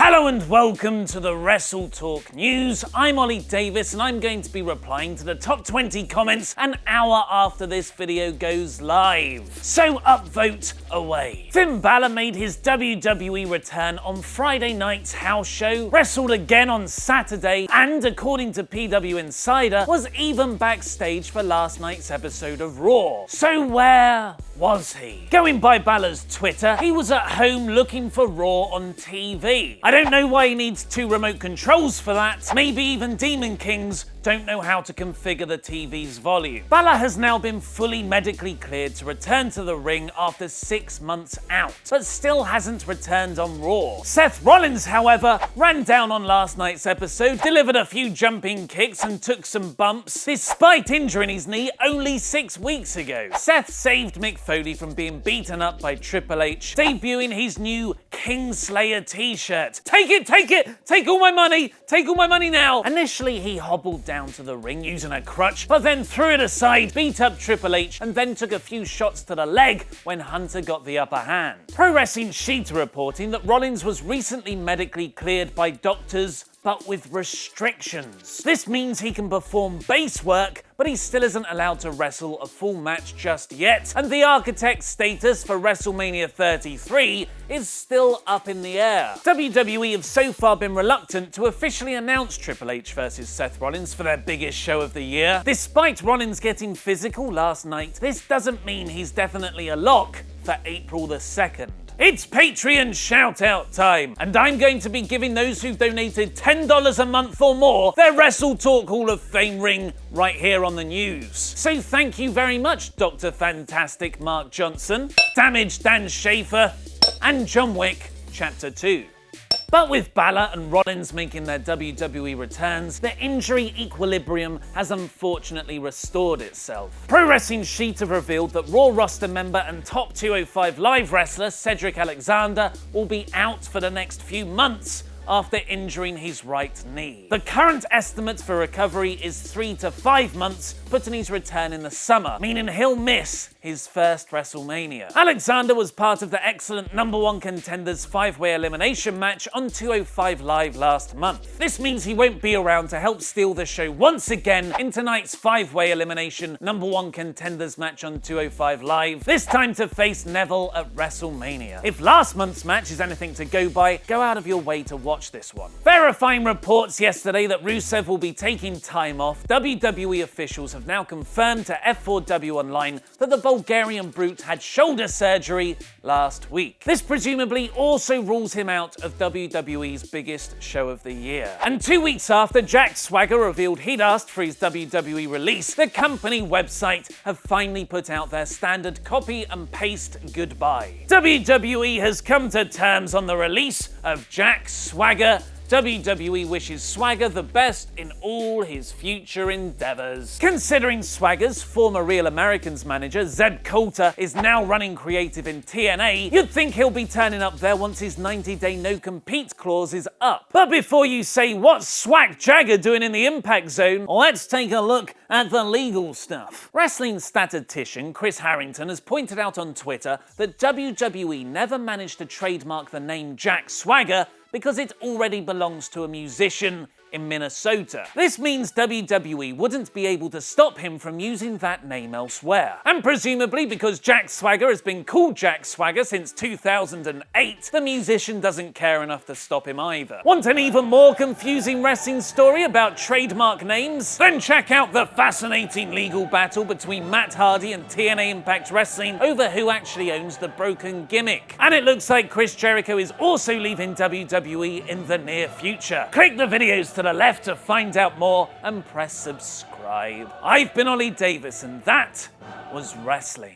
Hello and welcome to the WrestleTalk News. I'm Ollie Davis and I'm going to be replying to the top 20 comments an hour after this video goes live. So upvote away. Finn Balor made his WWE return on Friday night's house show, wrestled again on Saturday, and according to PW Insider, was even backstage for last night's episode of Raw. So where was he? Going by Balor's Twitter, he was at home looking for Raw on TV. I don't know why he needs 2 remote controls for that. Maybe even Demon Kings don't know how to configure the TV's volume. Balor has now been fully medically cleared to return to the ring after 6 months out, but still hasn't returned on Raw. Seth Rollins, however, ran down on last night's episode, delivered a few jumping kicks and took some bumps, despite injuring his knee only 6 weeks ago. Seth saved Mick Foley from being beaten up by Triple H, debuting his new Kingslayer t-shirt. Take it, take all my money now. Initially, he hobbled down to the ring using a crutch, but then threw it aside, beat up Triple H, and then took a few shots to the leg when Hunter got the upper hand. Pro Wrestling Sheet reporting that Rollins was recently medically cleared by doctors, but with restrictions. This means he can perform base work, but he still isn't allowed to wrestle a full match just yet, and the architect status for WrestleMania 33 is still up in the air. WWE have so far been reluctant to officially announce Triple H versus Seth Rollins for their biggest show of the year. Despite Rollins getting physical last night, this doesn't mean he's definitely a lock for April the 2nd. It's Patreon shout-out time, and I'm going to be giving those who've donated $10 a month or more their WrestleTalk Hall of Fame ring right here on the news. So thank you very much, Dr. Fantastic Mark Johnson, Damaged Dan Schaefer, and John Wick Chapter 2. But with Balor and Rollins making their WWE returns, the injury equilibrium has unfortunately restored itself. Pro Wrestling Sheet have revealed that Raw roster member and top 205 Live wrestler Cedric Alexander will be out for the next few months after injuring his right knee. The current estimate for recovery is 3 to 5 months, putting his return in the summer, meaning he'll miss his first WrestleMania. Alexander was part of the excellent #1 Contenders 5-way elimination match on 205 Live last month. This means he won't be around to help steal the show once again in tonight's 5-way elimination #1 Contenders match on 205 Live, this time to face Neville at WrestleMania. If last month's match is anything to go by, go out of your way to watch this one. Verifying reports yesterday that Rusev will be taking time off, WWE officials have now confirmed to F4W Online that the Bulgarian Brute had shoulder surgery last week. This presumably also rules him out of WWE's biggest show of the year. And 2 weeks after Jack Swagger revealed he'd asked for his WWE release, the company website have finally put out their standard copy and paste goodbye. WWE has come to terms on the release of Jack Swagger. WWE wishes Swagger the best in all his future endeavors. Considering Swagger's former Real Americans manager, Zeb Coulter, is now running creative in TNA, you'd think he'll be turning up there once his 90-day no-compete clause is up. But before you say, what's Swag Jagger doing in the Impact Zone, let's take a look at the legal stuff. Wrestling statistician Chris Harrington has pointed out on Twitter that WWE never managed to trademark the name Jack Swagger because it already belongs to a musician in Minnesota. This means WWE wouldn't be able to stop him from using that name elsewhere. And presumably because Jack Swagger has been called Jack Swagger since 2008, the musician doesn't care enough to stop him either. Want an even more confusing wrestling story about trademark names? Then check out the fascinating legal battle between Matt Hardy and TNA Impact Wrestling over who actually owns the broken gimmick. And it looks like Chris Jericho is also leaving WWE in the near future. Click the videos to the left to find out more and press subscribe. I've been Ollie Davis and that was wrestling.